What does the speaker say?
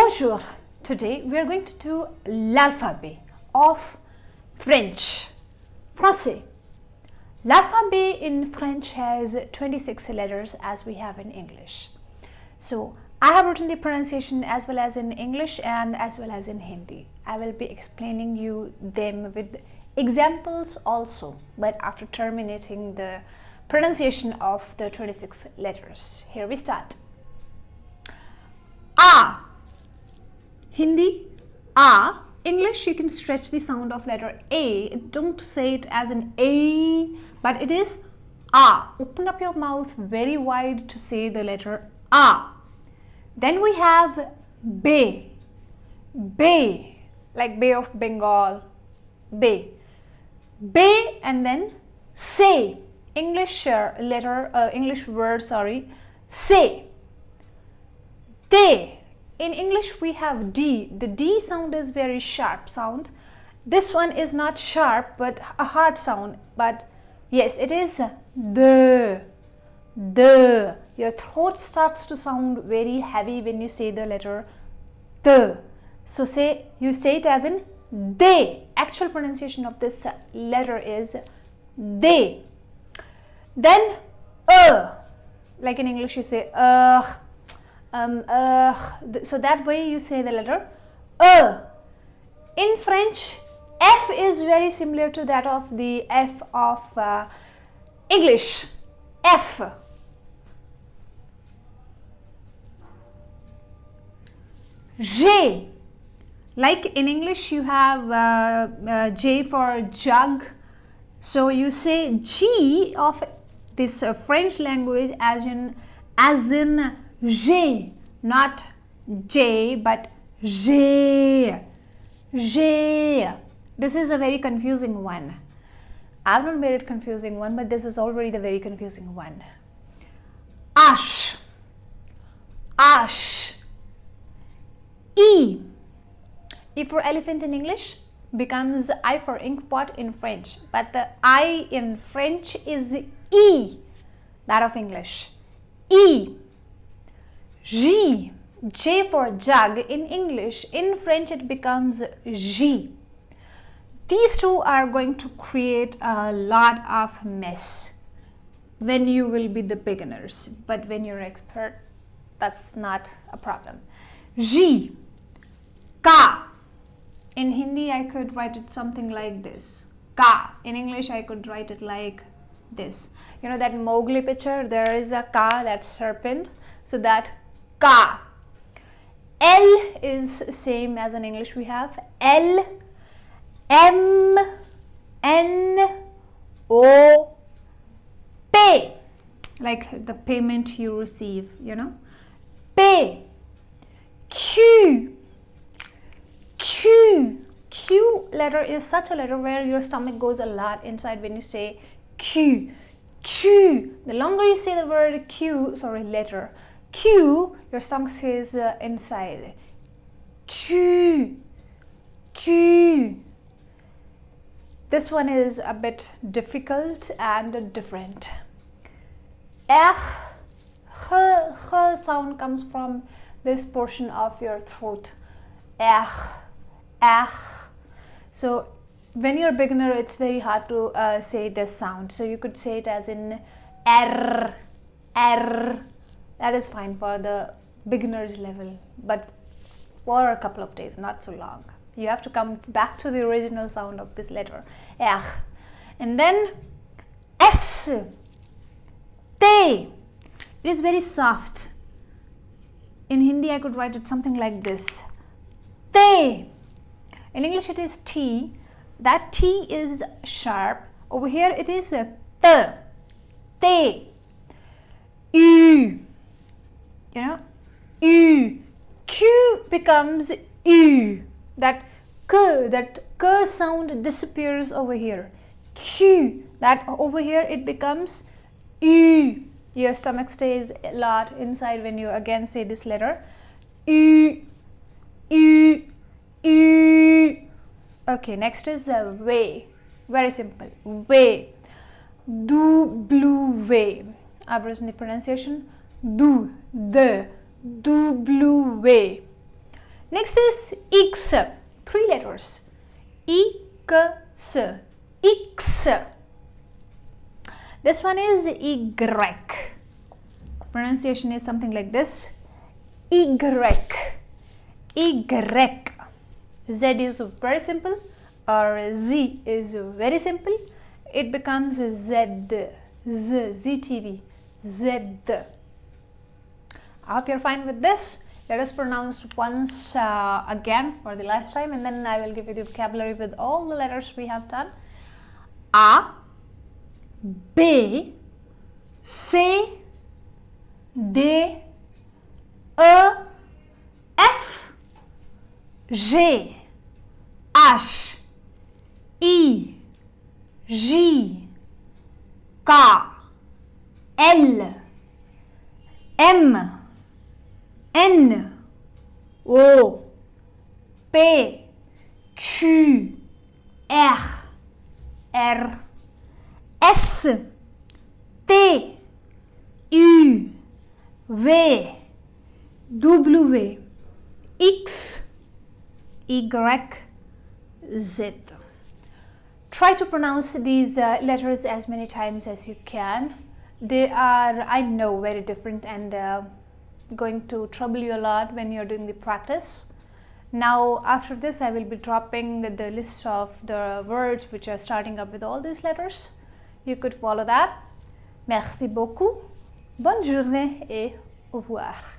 Bonjour! Today we are going to do l'alphabet of French. Français. L'alphabet in French has 26 letters as we have in English. So I have written the pronunciation as well as in English and as well as in Hindi. I will be explaining you them with examples also, but after terminating the pronunciation of the 26 letters. Here we start. A. Hindi, A. English, you can stretch the sound of letter A. Don't say it as an A, but it is A. Open up your mouth very wide to say the letter A. Then we have Bay. Bay, like Bay of Bengal. Bay. Bay and then say. English English word, say. They. In English we have D. The D sound is very sharp sound. This one is not sharp but a hard sound. But yes, it is the. Your throat starts to sound very heavy when you say the letter the. So you say it as in they. Actual pronunciation of this letter is they. Then like in English you say so that way you say the letter In French, F is very similar to that of the F of English. F. J. Like in English you have J for jug. So you say G of this French language as in J, not J but J. J. This is a very confusing one. I've not made it confusing one, but this is already the very confusing one. Ash. Ash. E. E for elephant in English becomes I for inkpot in French, but the I in French is E, that of English. E. G. J for jug in English. In French it becomes G. These two are going to create a lot of mess when you will be the beginners, but when you're expert, that's not a problem. G. Ka. In Hindi I could write it something like this. Ka. In English I could write it like this. You know that Mowgli picture? There is a ka, that serpent. So that ka. L is same as in English we have L, M, N, O, pay. Like the payment you receive, you know. Pay. Q. Q. Q letter is such a letter where your stomach goes a lot inside when you say Q. Q. The longer you say the word letter Q, your stomach says inside. Q. Q. This one is a bit difficult and different. H sound comes from this portion of your throat. So when you're a beginner, it's very hard to say this sound. So you could say it as in R. That is fine for the beginner's level, but for a couple of days, not so long. You have to come back to the original sound of this letter. R. And then S. Te. It is very soft. In Hindi, I could write it something like this. Te. In English, it is T. That T is sharp. Over here, it is a T. Te. U. You know, U. Q becomes U. That K sound disappears over here. Q. That over here, it becomes U. Your stomach stays a lot inside when you again say this letter. U. U. U. Okay, next is way. Very simple. Way. Do, blue, way. I've written the pronunciation. Do, the, do, blue, way. Next is X, 3 letters. X, X. This one is Y. Pronunciation is something like this. Y. Y. Z is very simple, or Z is very simple. It becomes Z. ZTV. Z. I hope you're fine with this. Let us pronounce once again for the last time, and then I will give you the vocabulary with all the letters we have done. A, B, C, D, E, F, G, H, I, J, K, L, M, N, O, P, Q, R, R, S, T, U, V, W, X, Y, Z. Try to pronounce these letters as many times as you can. They are, I know, very different and going to trouble you a lot when you're doing the practice. Now after this I will be dropping the list of the words which are starting up with all these letters. You could follow that. Merci beaucoup. Bonne journée et au revoir.